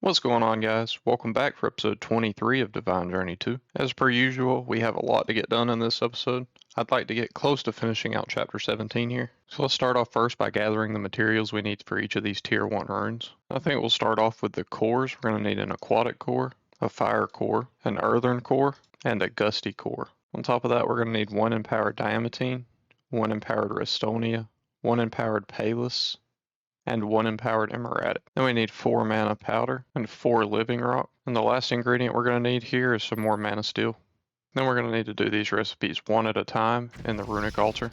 What's going on, guys? Welcome back for episode 23 of Divine Journey 2. As per usual, we have a lot to get done in this episode. I'd like to get close to finishing out chapter 17 here. So let's start off first by gathering the materials we need for each of these tier 1 runes. I think we'll start off with the cores. We're going to need an aquatic core, a fire core, an earthen core, and a gusty core. On top of that, we're going to need 1 empowered diamantine, 1 empowered restonia, 1 empowered palus, and 1 empowered emeradic. Then we need 4 mana powder and 4 living rock. And the last ingredient we're going to need here is some more mana steel. Then we're going to need to do these recipes one at a time in the runic altar.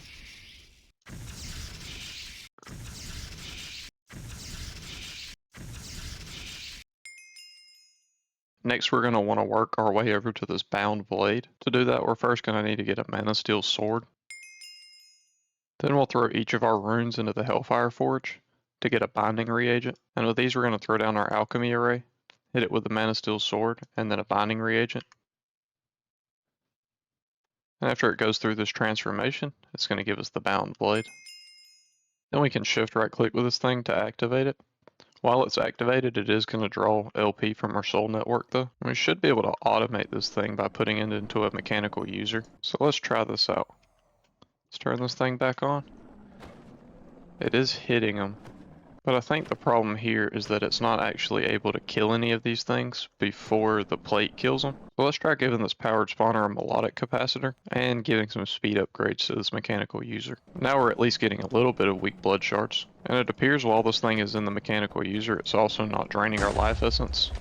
Next, we're going to want to work our way over to this bound blade. To do that, we're first going to need to get a mana steel sword. Then we'll throw each of our runes into the Hellfire Forge to get a binding reagent. And with these, we're going to throw down our alchemy array, hit it with the mana steel sword, and then a binding reagent. And after it goes through this transformation, it's going to give us the bound blade. Then we can shift right click with this thing to activate it. While it's activated, it is going to draw LP from our soul network though. And we should be able to automate this thing by putting it into a mechanical user. So let's try this out. Let's turn this thing back on. It is hitting them. But I think the problem here is that it's not actually able to kill any of these things before the plate kills them. So let's try giving this powered spawner a melodic capacitor and giving some speed upgrades to this mechanical user. Now we're at least getting a little bit of weak blood shards. And it appears while this thing is in the mechanical user, it's also not draining our life essence.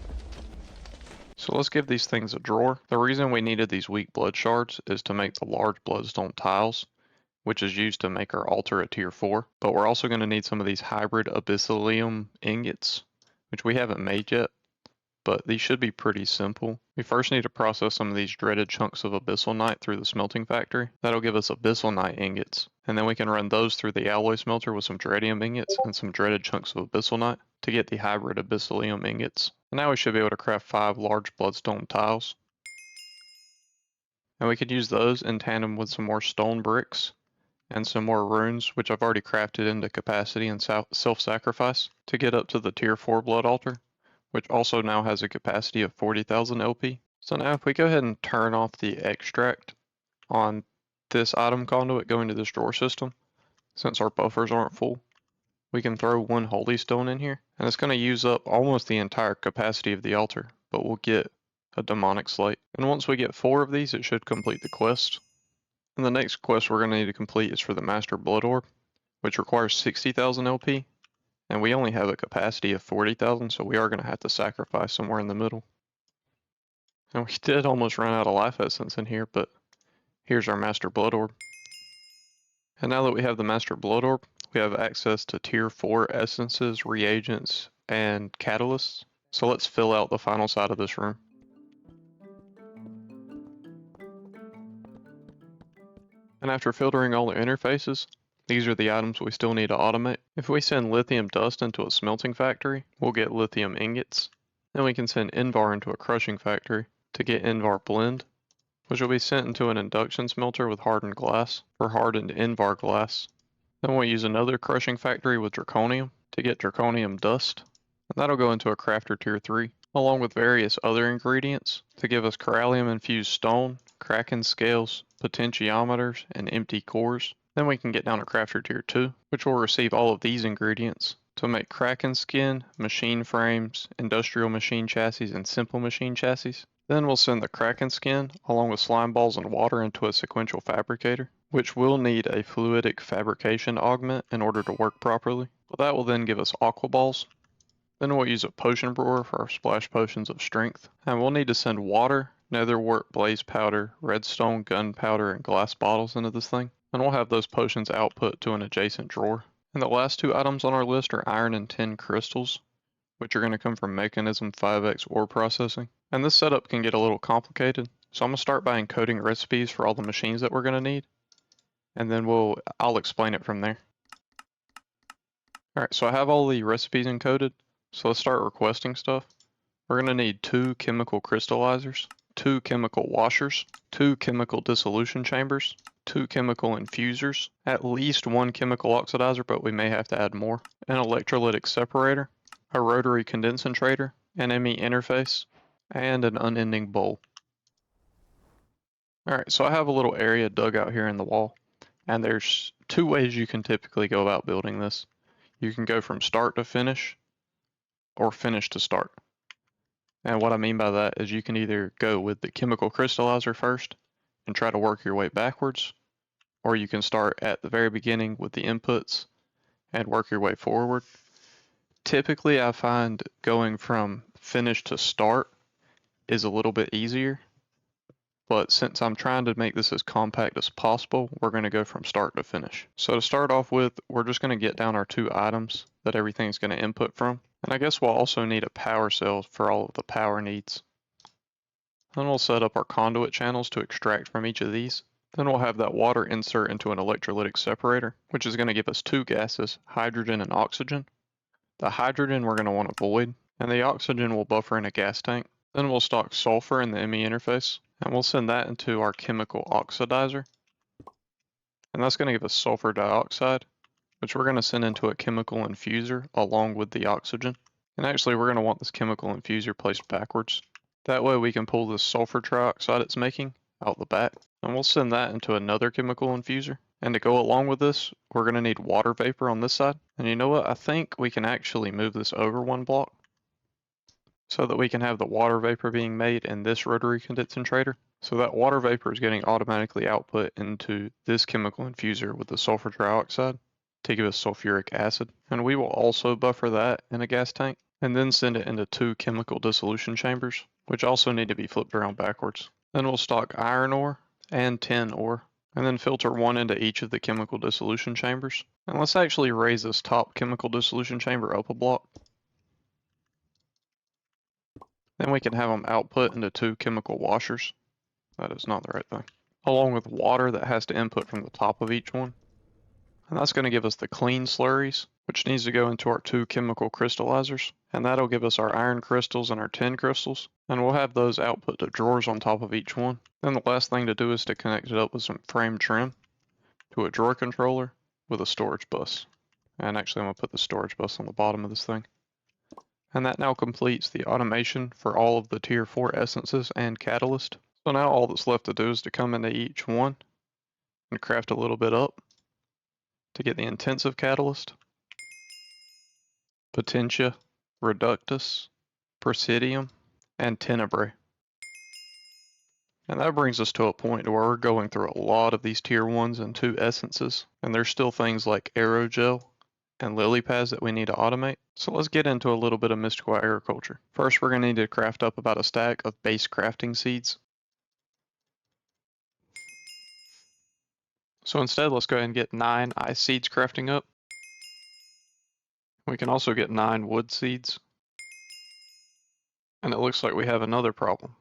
So let's give these things a drawer. The reason we needed these weak blood shards is to make the large bloodstone tiles, which is used to make our altar a tier 4. But we're also going to need some of these hybrid abyssalium ingots, which we haven't made yet, but these should be pretty simple. We first need to process some of these dreaded chunks of abyssalnite through the smelting factory. That'll give us abyssalnite ingots, and then we can run those through the alloy smelter with some dreadium ingots and some dreaded chunks of abyssalnite to get the hybrid abyssalium ingots. And now we should be able to craft 5 large bloodstone tiles. And we could use those in tandem with some more stone bricks and some more runes, which I've already crafted into capacity and self-sacrifice to get up to the tier 4 blood altar, which also now has a capacity of 40,000 LP. So now if we go ahead and turn off the extract on this item conduit going to this drawer system, since our buffers aren't full, we can throw 1 holy stone in here, and it's going to use up almost the entire capacity of the altar, but we'll get a demonic slate. And once we get 4 of these, it should complete the quest. And the next quest we're going to need to complete is for the Master Blood Orb, which requires 60,000 LP, and we only have a capacity of 40,000, so we are going to have to sacrifice somewhere in the middle. And we did almost run out of life essence in here, but here's our Master Blood Orb. And now that we have the Master Blood Orb, we have access to tier 4 essences, reagents, and catalysts. So let's fill out the final side of this room. And after filtering all the interfaces, these are the items we still need to automate. If we send lithium dust into a smelting factory, we'll get lithium ingots. Then we can send Invar into a crushing factory to get Invar blend, which will be sent into an induction smelter with hardened glass for hardened Invar glass. Then we'll use another crushing factory with draconium to get draconium dust, and that'll go into a crafter tier 3, along with various other ingredients to give us corallium infused stone, kraken scales, potentiometers, and empty cores. Then we can get down to crafter tier 2, which will receive all of these ingredients to make kraken skin, machine frames, industrial machine chassis, and simple machine chassis. Then we'll send the kraken skin along with slime balls and water into a sequential fabricator, which will need a fluidic fabrication augment in order to work properly. But that will then give us aqua balls. Then we'll use a potion brewer for our splash potions of strength. And we'll need to send water, netherwort blaze powder, redstone gunpowder, and glass bottles into this thing. And we'll have those potions output to an adjacent drawer. And the last 2 items on our list are iron and tin crystals, which are going to come from Mechanism 5X ore processing. And this setup can get a little complicated, so I'm going to start by encoding recipes for all the machines that we're going to need, and then I'll explain it from there. Alright, so I have all the recipes encoded, so let's start requesting stuff. We're going to need 2 chemical crystallizers, 2 chemical washers, 2 chemical dissolution chambers, 2 chemical infusers, at least 1 chemical oxidizer, but we may have to add more, an electrolytic separator, a rotary condensator, an ME interface, and an unending bowl. Alright, so I have a little area dug out here in the wall, and there's two ways you can typically go about building this. You can go from start to finish, or finish to start. And what I mean by that is you can either go with the chemical crystallizer first and try to work your way backwards, or you can start at the very beginning with the inputs and work your way forward. Typically, I find going from finish to start is a little bit easier, but since I'm trying to make this as compact as possible, we're going to go from start to finish. So to start off with, we're just going to get down our two items that everything's going to input from. And I guess we'll also need a power cell for all of the power needs. Then we'll set up our conduit channels to extract from each of these. Then we'll have that water insert into an electrolytic separator, which is going to give us two gases, hydrogen and oxygen. The hydrogen we're going to want to void, and the oxygen will buffer in a gas tank. Then we'll stock sulfur in the ME interface, and we'll send that into our chemical oxidizer. And that's going to give us sulfur dioxide, which we're going to send into a chemical infuser along with the oxygen. And actually we're going to want this chemical infuser placed backwards. That way we can pull this sulfur trioxide it's making out the back. And we'll send that into another chemical infuser. And to go along with this, we're going to need water vapor on this side. And you know what? I think we can actually move this over one block so that we can have the water vapor being made in this rotary condensator. So that water vapor is getting automatically output into this chemical infuser with the sulfur trioxide to give us sulfuric acid. And we will also buffer that in a gas tank and then send it into two chemical dissolution chambers, which also need to be flipped around backwards. Then we'll stock iron ore and tin ore, and then filter one into each of the chemical dissolution chambers. And let's actually raise this top chemical dissolution chamber up a block. Then we can have them output into two chemical washers. That is not the right thing. Along with water that has to input from the top of each one. And that's going to give us the clean slurries, which needs to go into our two chemical crystallizers. And that'll give us our iron crystals and our tin crystals. And we'll have those output to drawers on top of each one. Then the last thing to do is to connect it up with some frame trim to a drawer controller with a storage bus. And actually I'm going to put the storage bus on the bottom of this thing. And that now completes the automation for all of the tier 4 essences and catalyst. So now all that's left to do is to come into each one and craft a little bit up to get the intensive catalyst, Potentia, Reductus, Presidium, and Tenebrae. And that brings us to a point where we're going through a lot of these tier 1s and 2 essences, and there's still things like aerogel and lily pads that we need to automate. So let's get into a little bit of mystical agriculture. First, we're going to need to craft up about a stack of base crafting seeds. So instead, let's go ahead and get 9 ice seeds crafting up. We can also get 9 wood seeds. And it looks like we have another problem.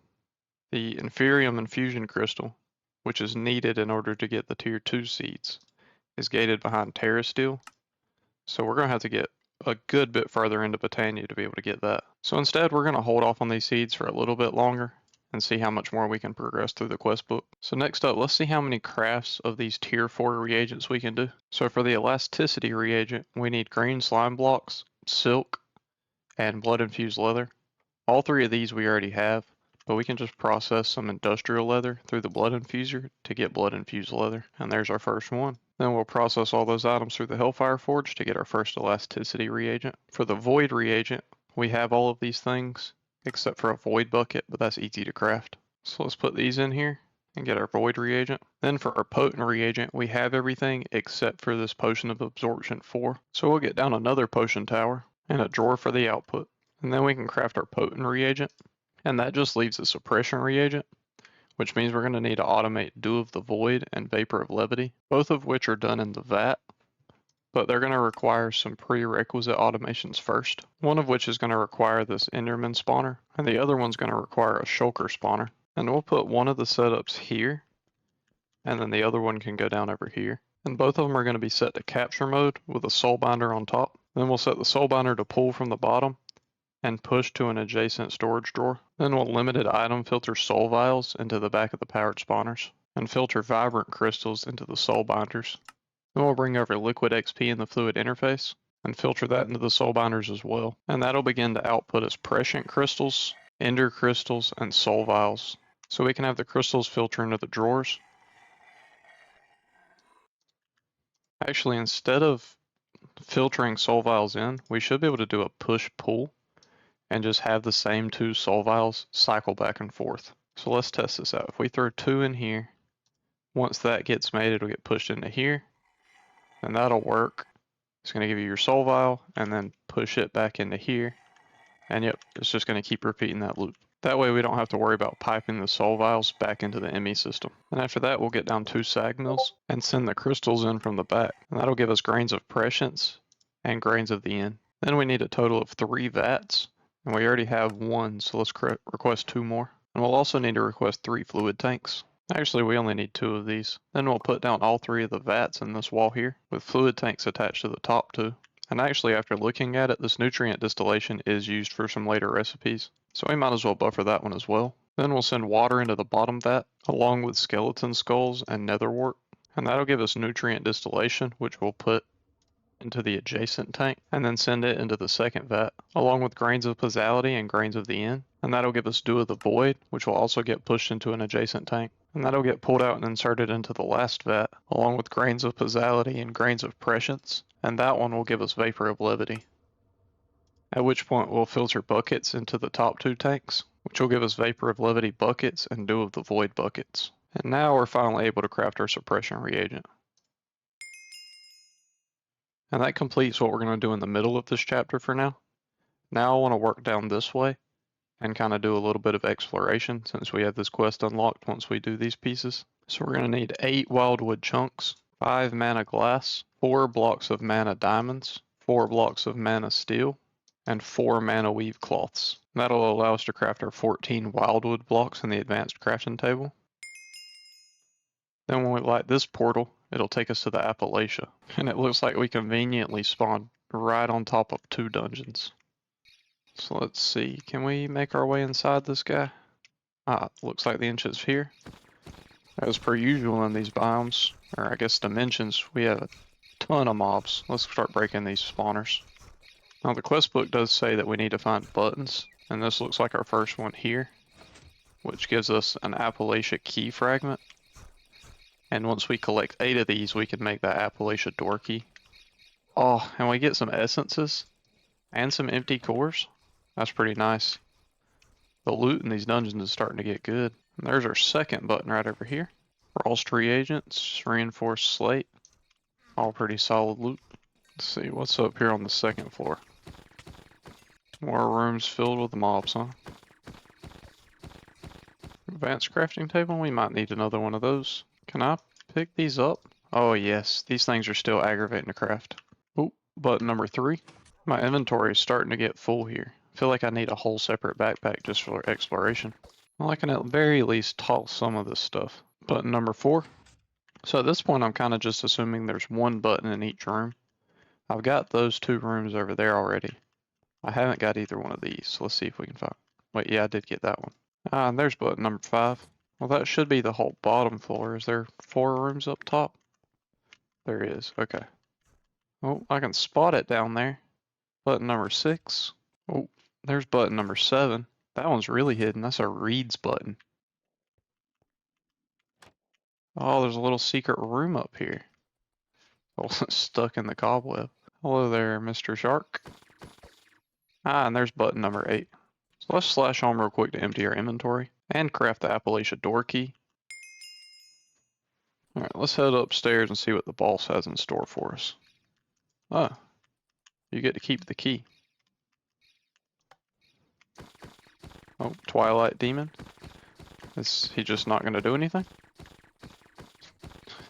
The Inferium infusion crystal, which is needed in order to get the tier 2 seeds, is gated behind Terra Steel. So we're going to have to get a good bit further into Botania to be able to get that. So instead, we're going to hold off on these seeds for a little bit longer and see how much more we can progress through the quest book. So next up, let's see how many crafts of these tier 4 reagents we can do. So for the elasticity reagent, we need green slime blocks, silk, and blood infused leather. All 3 of these we already have, but we can just process some industrial leather through the blood infuser to get blood infused leather. And there's our first one. Then we'll process all those items through the Hellfire Forge to get our first elasticity reagent. For the void reagent, we have all of these things except for a void bucket, but that's easy to craft. So let's put these in here and get our void reagent. Then for our potent reagent, we have everything except for this potion of absorption 4. So we'll get down another potion tower and a drawer for the output. And then we can craft our potent reagent. And that just leaves a suppression reagent, which means we're going to need to automate Dew of the Void and Vapor of Levity, both of which are done in the vat. But they're going to require some prerequisite automations first, one of which is going to require this Enderman spawner, and the other one's going to require a Shulker spawner. And we'll put one of the setups here, and then the other one can go down over here. And both of them are going to be set to capture mode with a soul binder on top. Then we'll set the soul binder to pull from the bottom and push to an adjacent storage drawer. Then we'll limited item filter soul vials into the back of the powered spawners, and filter vibrant crystals into the soul binders. Then we'll bring over liquid XP in the fluid interface, and filter that into the soul binders as well. And that'll begin to output us prescient crystals, ender crystals, and soul vials. So we can have the crystals filter into the drawers. Actually, instead of filtering soul vials in, we should be able to do a push-pull and just have the same 2 soul vials cycle back and forth. So let's test this out. If we throw 2 in here, once that gets made, it'll get pushed into here, and that'll work. It's going to give you your soul vial, and then push it back into here, and yep, it's just going to keep repeating that loop. That way we don't have to worry about piping the soul vials back into the ME system. And after that, we'll get down 2 sag mills and send the crystals in from the back, and that'll give us grains of prescience and grains of the N. Then we need a total of 3 vats, and we already have 1, so let's request 2 more. And we'll also need to request 3 fluid tanks. Actually, we only need 2 of these. Then we'll put down all 3 of the vats in this wall here, with fluid tanks attached to the top 2. And actually, after looking at it, this nutrient distillation is used for some later recipes, so we might as well buffer that one as well. Then we'll send water into the bottom vat, along with skeleton skulls and netherwort, and that'll give us nutrient distillation, which we'll put into the adjacent tank, and then send it into the second vat, along with grains of causality and grains of the N, and that'll give us dew of the void, which will also get pushed into an adjacent tank, and that'll get pulled out and inserted into the last vat, along with grains of causality and grains of prescience, and that one will give us vapor of levity. At which point we'll filter buckets into the top 2 tanks, which will give us vapor of levity buckets and dew of the void buckets. And now we're finally able to craft our suppression reagent. And that completes what we're going to do in the middle of this chapter for now. Now I want to work down this way and kind of do a little bit of exploration since we have this quest unlocked once we do these pieces. So we're going to need 8 wildwood chunks, 5 mana glass, 4 blocks of mana diamonds, 4 blocks of mana steel, and 4 mana weave cloths. That'll allow us to craft our 14 wildwood blocks in the advanced crafting table. Then when we light this portal, it'll take us to the Apalachia, and it looks like we conveniently spawned right on top of 2 dungeons. So let's see, can we make our way inside this guy? Looks like the entrance is here. As per usual in these biomes, or I guess dimensions, we have a ton of mobs. Let's start breaking these spawners. Now the quest book does say that we need to find buttons, and this looks like our first one here, which gives us an Apalachia key fragment. And once we collect 8 of these, we can make that Apalachia door key. Oh, and we get some essences and some empty cores. That's pretty nice. The loot in these dungeons is starting to get good. And there's our second button right over here. Frost reagents, reinforced slate. All pretty solid loot. Let's see, what's up here on the second floor? More rooms filled with mobs, huh? Advanced crafting table, we might need another one of those. Can I pick these up? Oh yes, these things are still aggravating to craft. Oh, button number 3. My inventory is starting to get full here. I feel like I need a whole separate backpack just for exploration. Well, I can at the very least toss some of this stuff. Button number 4. So at this point I'm kind of just assuming there's 1 button in each room. I've got those 2 rooms over there already. I haven't got either one of these, so let's see if we can find... Wait, yeah, I did get that one. And there's button number 5. Well, that should be the whole bottom floor. Is there 4 rooms up top? There is, okay. Oh, I can spot it down there. Button number 6. Oh, there's button number 7. That one's really hidden. That's a reads button. Oh, there's a little secret room up here. I wasn't stuck in the cobweb. Hello there, Mr. Shark. And there's button number 8. So let's slash home real quick to empty our inventory and craft the Apalachia door key. Alright, let's head upstairs and see what the boss has in store for us. Oh, you get to keep the key. Oh, Twilight Demon. Is he just not going to do anything?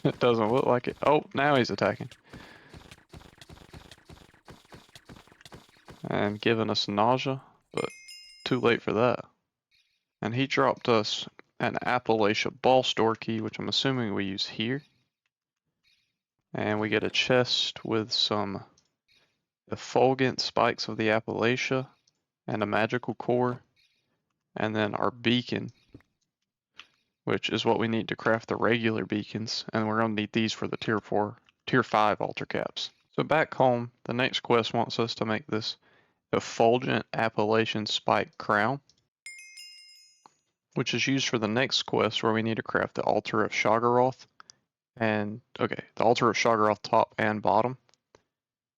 It doesn't look like it. Oh, now he's attacking. And giving us nausea, but too late for that. And he dropped us an Apalachia boss door key, which I'm assuming we use here. And we get a chest with some effulgent spikes of the Apalachia and a magical core. And then our beacon, which is what we need to craft the regular beacons. And we're going to need these for the tier 5 altar caps. So back home, the next quest wants us to make this effulgent Appalachian spike crown, which is used for the next quest where we need to craft the altar of Shoggoth. And okay, the altar of Shoggoth top and bottom.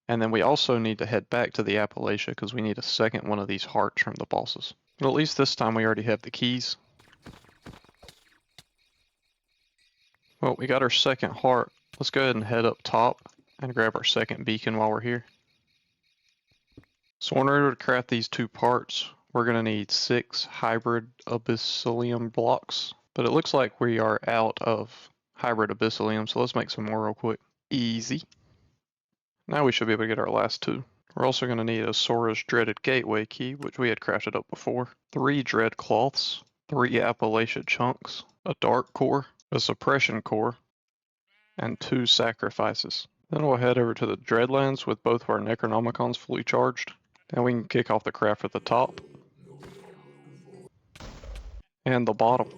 And then we also need to head back to the Apalachia because we need a second one of these hearts from the bosses. But at least this time we already have the keys. Well, we got our second heart. Let's go ahead and head up top and grab our second beacon while we're here. So in order to craft these two parts, we're going to need 6 hybrid abyssalium blocks. But it looks like we are out of hybrid abyssalium, so let's make some more real quick. Easy. Now we should be able to get our last 2. We're also going to need a Sora's Dreaded Gateway key, which we had crafted up before. 3 Dread Cloths, 3 Apalachia chunks, a Dark Core, a Suppression Core, and 2 Sacrifices. Then we'll head over to the Dreadlands with both of our Necronomicons fully charged. And we can kick off the craft at the top. And the bottom.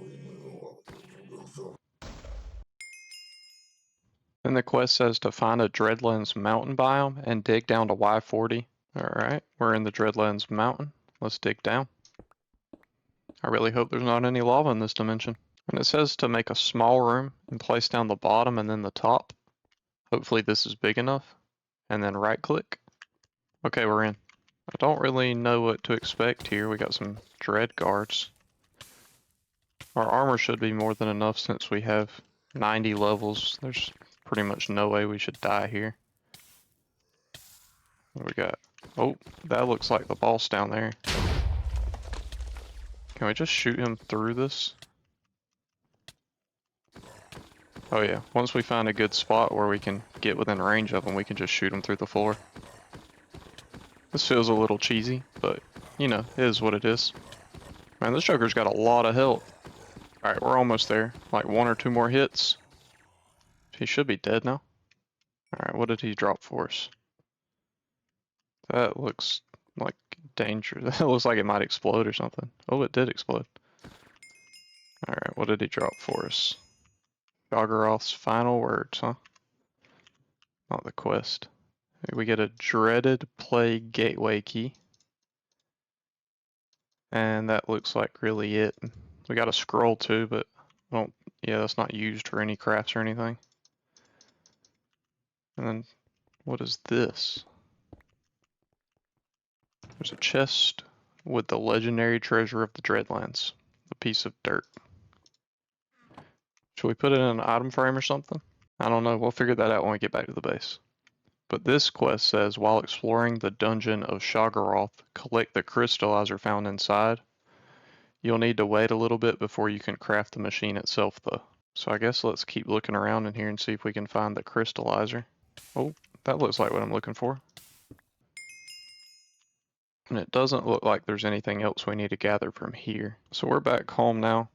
Then the quest says to find a Dreadlands mountain biome and dig down to Y40. Alright, we're in the Dreadlands mountain. Let's dig down. I really hope there's not any lava in this dimension. And it says to make a small room and place down the bottom and then the top. Hopefully this is big enough. And then right click. Okay, we're in. I don't really know what to expect here. We got some dread guards. Our armor should be more than enough since we have 90 levels. There's pretty much no way we should die here. What we got? Oh, that looks like the boss down there. Can we just shoot him through this? Oh yeah, once we find a good spot where we can get within range of him, we can just shoot him through the floor. This feels a little cheesy, but you know, it is what it is. Man, this Joker's got a lot of health. Alright, we're almost there. Like 1 or 2 more hits. He should be dead now. Alright, what did he drop for us? That looks like danger. That looks like it might explode or something. Oh, it did explode. Alright, what did he drop for us? Shoggoth's final words, huh? Not the quest. We get a Dreaded Plague Gateway key. And that looks like really it. We got a scroll too, but yeah, that's not used for any crafts or anything. And then, what is this? There's a chest with the legendary treasure of the Dreadlands. A piece of dirt. Should we put it in an item frame or something? I don't know, we'll figure that out when we get back to the base. But this quest says, while exploring the dungeon of Shoggoth, collect the crystallizer found inside. You'll need to wait a little bit before you can craft the machine itself though. So I guess let's keep looking around in here and see if we can find the crystallizer. Oh, that looks like what I'm looking for. And it doesn't look like there's anything else we need to gather from here. So we're back home now.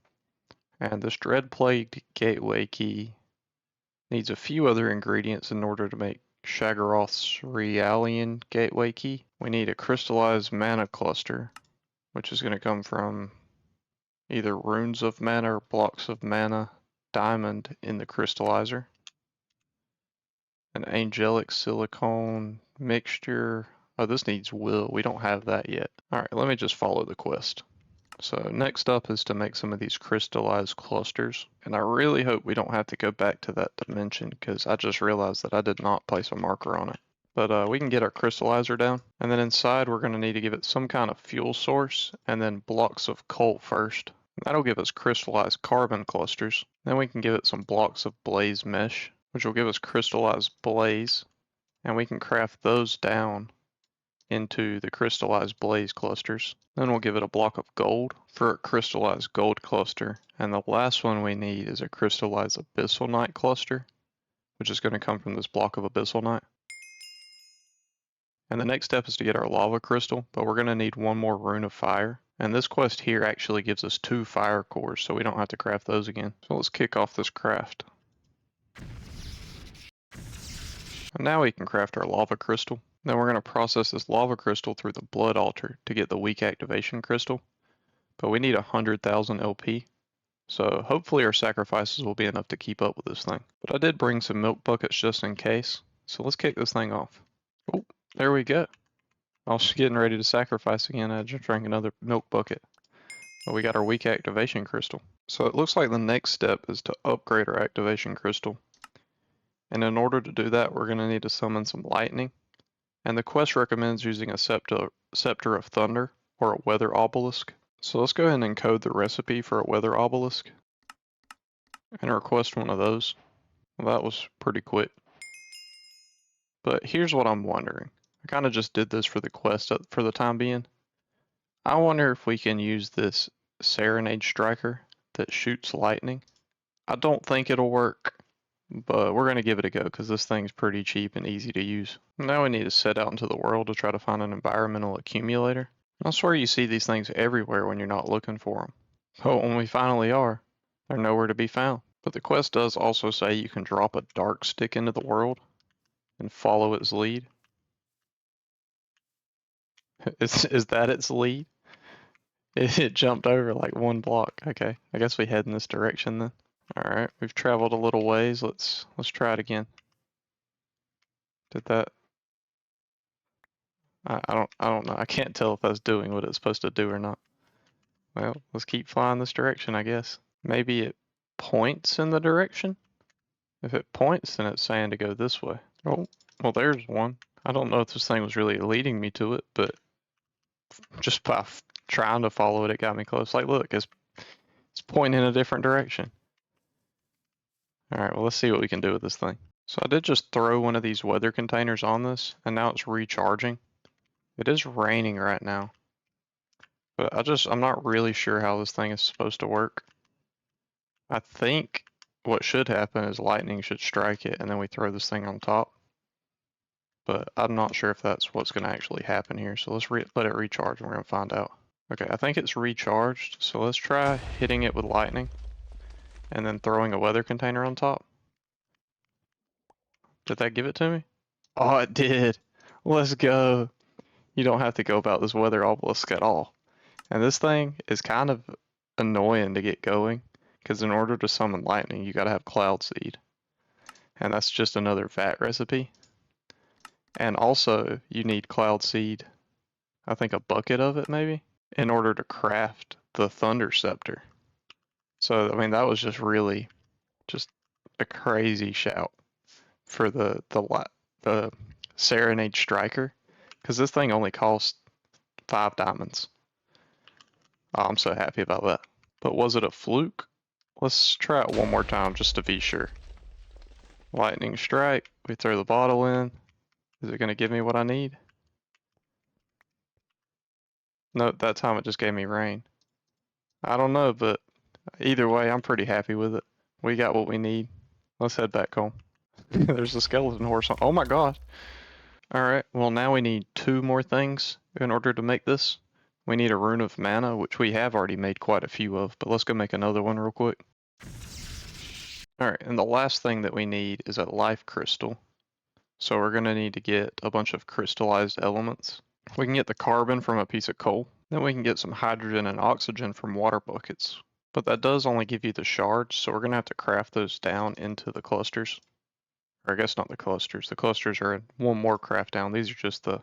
And this Dread Plagued Gateway key needs a few other ingredients in order to make Shoggoth's Realian Gateway key. We need a crystallized mana cluster, which is going to come from either runes of mana or blocks of mana diamond in the crystallizer. An angelic silicone mixture. Oh, this needs will. We don't have that yet. Alright, let me just follow the quest. So next up is to make some of these crystallized clusters. And I really hope we don't have to go back to that dimension because I just realized that I did not place a marker on it. But we can get our crystallizer down. And then inside we're going to need to give it some kind of fuel source and then blocks of coal first. That'll give us crystallized carbon clusters. Then we can give it some blocks of blaze mesh, which will give us crystallized blaze. And we can craft those down into the crystallized blaze clusters. Then we'll give it a block of gold for a crystallized gold cluster. And the last one we need is a crystallized abyssal night cluster, which is going to come from this block of abyssal night. And the next step is to get our lava crystal, but we're going to need 1 more rune of fire. And this quest here actually gives us 2 fire cores, so we don't have to craft those again. So let's kick off this craft. And now we can craft our lava crystal. Then we're going to process this lava crystal through the blood altar to get the weak activation crystal. But we need 100,000 LP. So hopefully our sacrifices will be enough to keep up with this thing. But I did bring some milk buckets just in case. So let's kick this thing off. Oh, there we go. I was getting ready to sacrifice again. I just drank another milk bucket. But we got our weak activation crystal. So it looks like the next step is to upgrade our activation crystal. And in order to do that, we're going to need to summon some lightning. And the quest recommends using a Scepter of Thunder or a Weather Obelisk. So let's go ahead and encode the recipe for a Weather Obelisk and request one of those. Well, that was pretty quick. But here's what I'm wondering. I kind of just did this for the quest for the time being. I wonder if we can use this Serenade Striker that shoots lightning. I don't think it'll work, but we're going to give it a go because this thing's pretty cheap and easy to use. Now we need to set out into the world to try to find an environmental accumulator. I swear you see these things everywhere when you're not looking for them. But when we finally are, they're nowhere to be found. But the quest does also say you can drop a dark stick into the world and follow its lead. Is that its lead? It jumped over like one block. Okay, I guess we head in this direction then. All right, we've traveled a little ways. Let's try it again. Did that? I don't know. I can't tell if that's doing what it's supposed to do or not. Well, let's keep flying this direction, I guess. Maybe it points in the direction? If it points, then it's saying to go this way. Oh, well, there's one. I don't know if this thing was really leading me to it, but just by trying to follow it, it got me close. Like, look, it's pointing in a different direction. All right, well, let's see what we can do with this thing. So I did just throw one of these weather containers on this, and now it's recharging. It is raining right now, but I'm not really sure how this thing is supposed to work. I think what should happen is lightning should strike it, and then we throw this thing on top. But I'm not sure if that's what's going to actually happen here. So let's let it recharge, and we're going to find out. Okay, I think it's recharged, so let's try hitting it with lightning, and then throwing a weather container on top. Did that give it to me? Oh, it did. Let's go. You don't have to go about this weather obelisk at all. And this thing is kind of annoying to get going, because in order to summon lightning, you gotta have cloud seed. And that's just another VAT recipe. And also, you need cloud seed, I think a bucket of it maybe, in order to craft the thunder scepter. So, I mean, that was just really just a crazy shout for the Serenade Striker, because this thing only costs 5 diamonds. Oh, I'm so happy about that. But was it a fluke? Let's try it one more time just to be sure. Lightning strike. We throw the bottle in. Is it going to give me what I need? Nope, that time it just gave me rain. I don't know, but either way, I'm pretty happy with it. We got what we need. Let's head back home. There's a skeleton horse on. Oh my god. Alright, well now we need 2 more things in order to make this. We need a rune of mana, which we have already made quite a few of, but let's go make another one real quick. Alright, and the last thing that we need is a life crystal. So we're going to need to get a bunch of crystallized elements. We can get the carbon from a piece of coal. Then we can get some hydrogen and oxygen from water buckets. But that does only give you the shards, so we're going to have to craft those down into the clusters. Or I guess not the clusters. The clusters are one more craft down. These are just the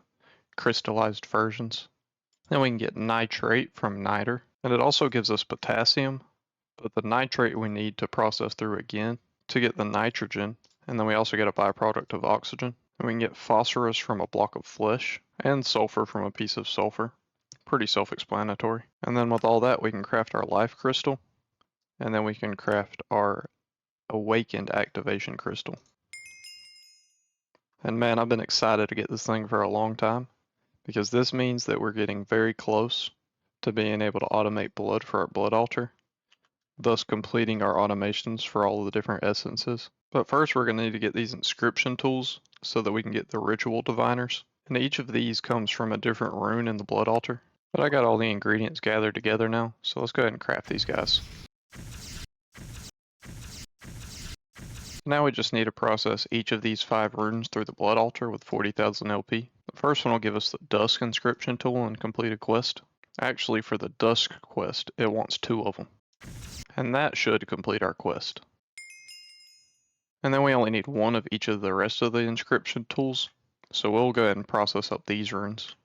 crystallized versions. Then we can get nitrate from niter. And it also gives us potassium. But the nitrate we need to process through again to get the nitrogen. And then we also get a byproduct of oxygen. And we can get phosphorus from a block of flesh. And sulfur from a piece of sulfur. Pretty self-explanatory. And then with all that we can craft our life crystal. And then we can craft our awakened activation crystal. And man, I've been excited to get this thing for a long time, because this means that we're getting very close to being able to automate blood for our blood altar, thus completing our automations for all of the different essences. But first we're going to need to get these inscription tools so that we can get the ritual diviners. And each of these comes from a different rune in the blood altar. But I got all the ingredients gathered together now, so let's go ahead and craft these guys. Now we just need to process each of these 5 runes through the blood altar with 40,000 LP. The first one will give us the Dusk inscription tool and complete a quest. Actually, for the Dusk quest, it wants 2 of them. And that should complete our quest. And then we only need one of each of the rest of the inscription tools. So we'll go ahead and process up these runes.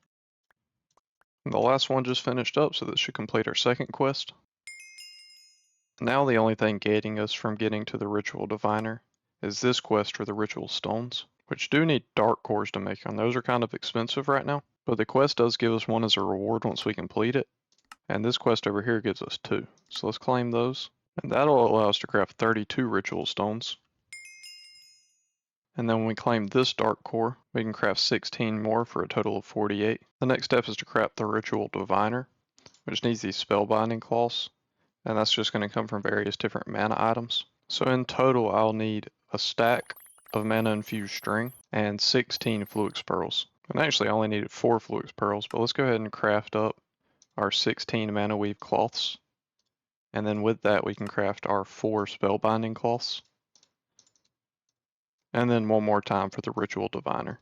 And the last one just finished up, so this should complete our second quest. Now the only thing gating us from getting to the Ritual Diviner is this quest for the Ritual Stones, which do need dark cores to make, and those are kind of expensive right now. But the quest does give us one as a reward once we complete it. And this quest over here gives us 2. So let's claim those. And that'll allow us to craft 32 Ritual Stones. And then when we claim this dark core, we can craft 16 more for a total of 48. The next step is to craft the Ritual Diviner, which needs these spellbinding cloths, and that's just going to come from various different mana items. So in total, I'll need a stack of mana infused string and 16 Fluix pearls. And actually, I only needed 4 Fluix pearls, but let's go ahead and craft up our 16 mana weave cloths. And then with that, we can craft our 4 spellbinding cloths. And then one more time for the Ritual Diviner.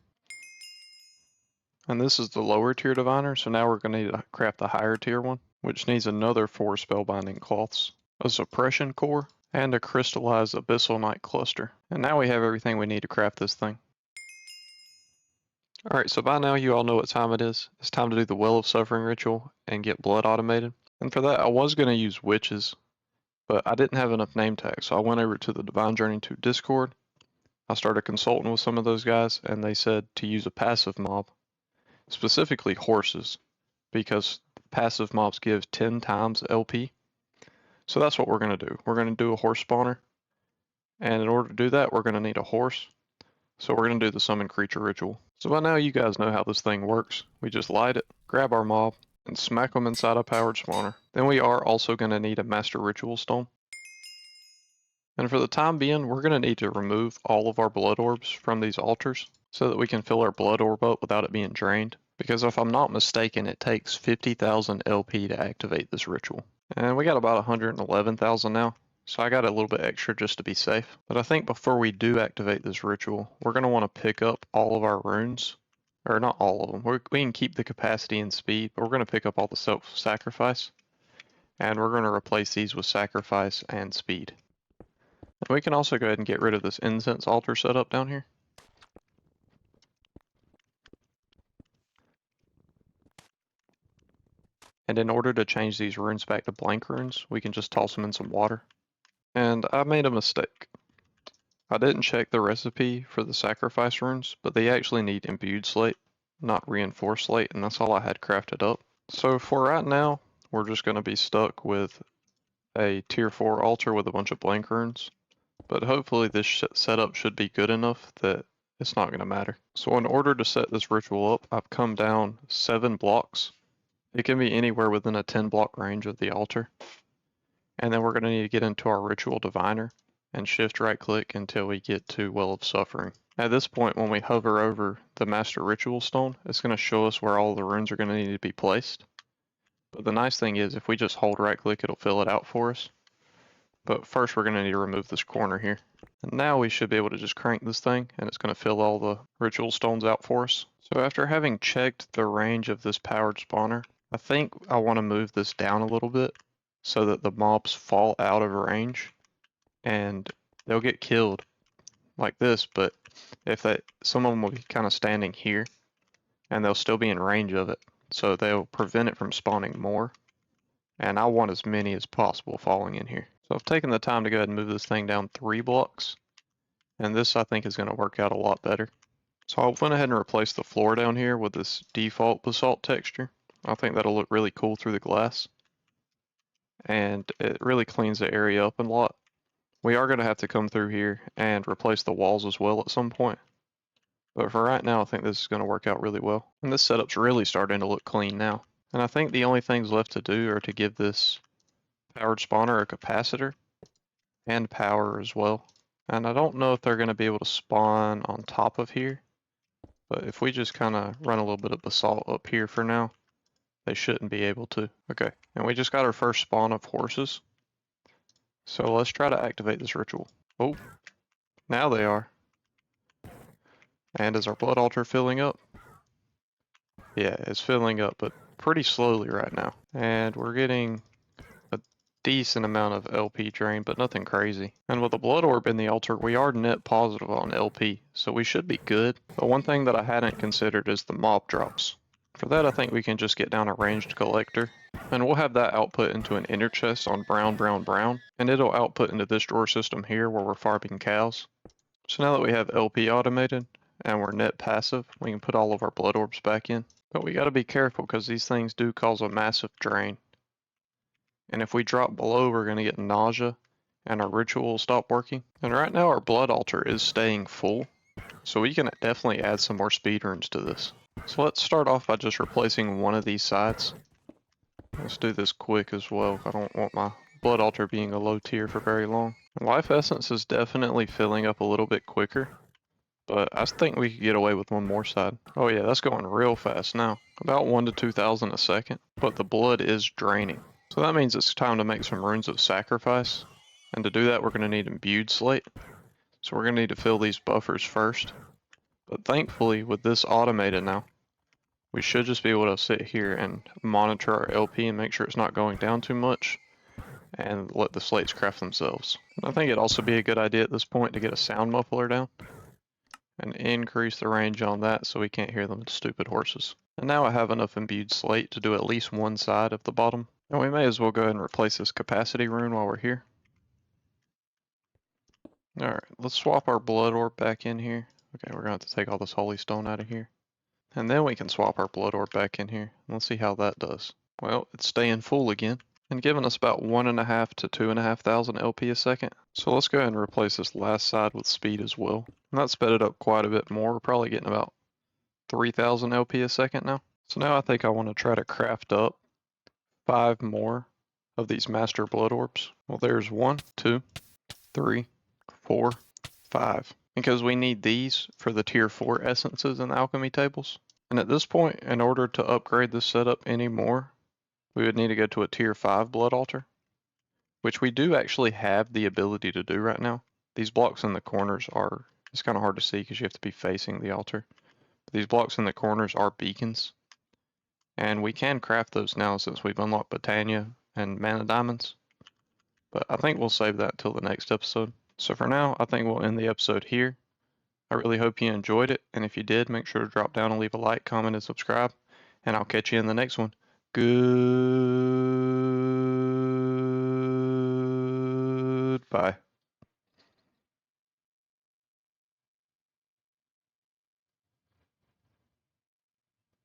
And this is the lower tier Diviner, so now we're going to need to craft the higher tier one, which needs another 4 spellbinding cloths, a suppression core, and a crystallized Abyssal Knight cluster. And now we have everything we need to craft this thing. Alright, so by now you all know what time it is. It's time to do the Well of Suffering ritual and get blood automated. And for that, I was going to use witches, but I didn't have enough name tags, so I went over to the Divine Journey 2 Discord. I started consulting with some of those guys, and they said to use a passive mob, specifically horses, because passive mobs give 10 times LP. So that's what we're going to do. We're going to do a horse spawner, and in order to do that, we're going to need a horse. So we're going to do the summon creature ritual. So by now you guys know how this thing works. We just light it, grab our mob, and smack them inside a powered spawner. Then we are also going to need a master ritual stone. And for the time being, we're going to need to remove all of our blood orbs from these altars so that we can fill our blood orb up without it being drained. Because if I'm not mistaken, it takes 50,000 LP to activate this ritual. And we got about 111,000 now, so I got a little bit extra just to be safe. But I think before we do activate this ritual, we're going to want to pick up all of our runes. Or not all of them. We can keep the capacity and speed, but we're going to pick up all the self-sacrifice. And we're going to replace these with sacrifice and speed. And we can also go ahead and get rid of this incense altar setup down here. And in order to change these runes back to blank runes, we can just toss them in some water. And I made a mistake. I didn't check the recipe for the sacrifice runes, but they actually need imbued slate, not reinforced slate, and that's all I had crafted up. So for right now, we're just going to be stuck with a tier 4 altar with a bunch of blank runes. But hopefully this setup should be good enough that it's not going to matter. So in order to set this ritual up, I've come down 7 blocks. It can be anywhere within a 10 block range of the altar. And then we're going to need to get into our Ritual Diviner and shift right click until we get to Well of Suffering. At this point, when we hover over the Master Ritual Stone, it's going to show us where all the runes are going to need to be placed. But the nice thing is if we just hold right click, it'll fill it out for us. But first we're going to need to remove this corner here. And now we should be able to just crank this thing and it's going to fill all the ritual stones out for us. So after having checked the range of this powered spawner, I think I want to move this down a little bit so that the mobs fall out of range and they'll get killed like this, but if some of them will be kind of standing here and they'll still be in range of it, so they'll prevent it from spawning more. And I want as many as possible falling in here. So I've taken the time to go ahead and move this thing down 3 blocks. And this I think is going to work out a lot better. So I went ahead and replaced the floor down here with this default basalt texture. I think that'll look really cool through the glass. And it really cleans the area up a lot. We are going to have to come through here and replace the walls as well at some point. But for right now, I think this is going to work out really well. And this setup's really starting to look clean now. And I think the only things left to do are to give this powered spawner a capacitor and power as well. And I don't know if they're going to be able to spawn on top of here, but if we just kind of run a little bit of basalt up here for now, they shouldn't be able to. Okay, and we just got our first spawn of horses. So let's try to activate this ritual. Oh, now they are. And is our blood altar filling up? Yeah, it's filling up, but pretty slowly right now. And we're getting a decent amount of LP drain, but nothing crazy. And with a blood orb in the altar, we are net positive on LP, so we should be good. But one thing that I hadn't considered is the mob drops. For that, I think we can just get down a ranged collector, and we'll have that output into an inner chest on brown, brown, brown, and it'll output into this drawer system here where we're farming cows. So now that we have LP automated, and we're net passive, we can put all of our blood orbs back in. But we gotta be careful because these things do cause a massive drain. And if we drop below, we're gonna get nausea, and our ritual will stop working. And right now our blood altar is staying full, so we can definitely add some more speed runes to this. So let's start off by just replacing one of these sides. Let's do this quick as well. I don't want my blood altar being a low tier for very long. Life essence is definitely filling up a little bit quicker, but I think we could get away with one more side. Oh yeah, that's going real fast now. About 1 to 2,000 a second, but the blood is draining. So that means it's time to make some runes of sacrifice. And to do that, we're going to need imbued slate. So we're going to need to fill these buffers first. But thankfully, with this automated now, we should just be able to sit here and monitor our LP and make sure it's not going down too much, and let the slates craft themselves. And I think it'd also be a good idea at this point to get a sound muffler down and increase the range on that so we can't hear them stupid horses. And now I have enough imbued slate to do at least one side of the bottom. And we may as well go ahead and replace this capacity rune while we're here. Alright, let's swap our blood orb back in here. Okay, we're going to have to take all this holy stone out of here. And then we can swap our blood orb back in here. Let's see how that does. Well, it's staying full again, and giving us about 1.5 to 2,500 LP a second. So let's go ahead and replace this last side with speed as well. And that sped it up quite a bit more. We're probably getting about 3,000 LP a second now. So now I think I want to try to craft up 5 more of these master blood orbs. Well, there's 1, 2, 3, 4, 5. Because we need these for the tier 4 essences in the alchemy tables. And at this point, in order to upgrade this setup anymore, we would need to go to a tier 5 blood altar, which we do actually have the ability to do right now. These blocks in the corners are, it's kind of hard to see because you have to be facing the altar. But these blocks in the corners are beacons, and we can craft those now since we've unlocked Botania and mana diamonds. But I think we'll save that till the next episode. So for now, I think we'll end the episode here. I really hope you enjoyed it, and if you did, make sure to drop down and leave a like, comment, and subscribe, and I'll catch you in the next one. Goodbye.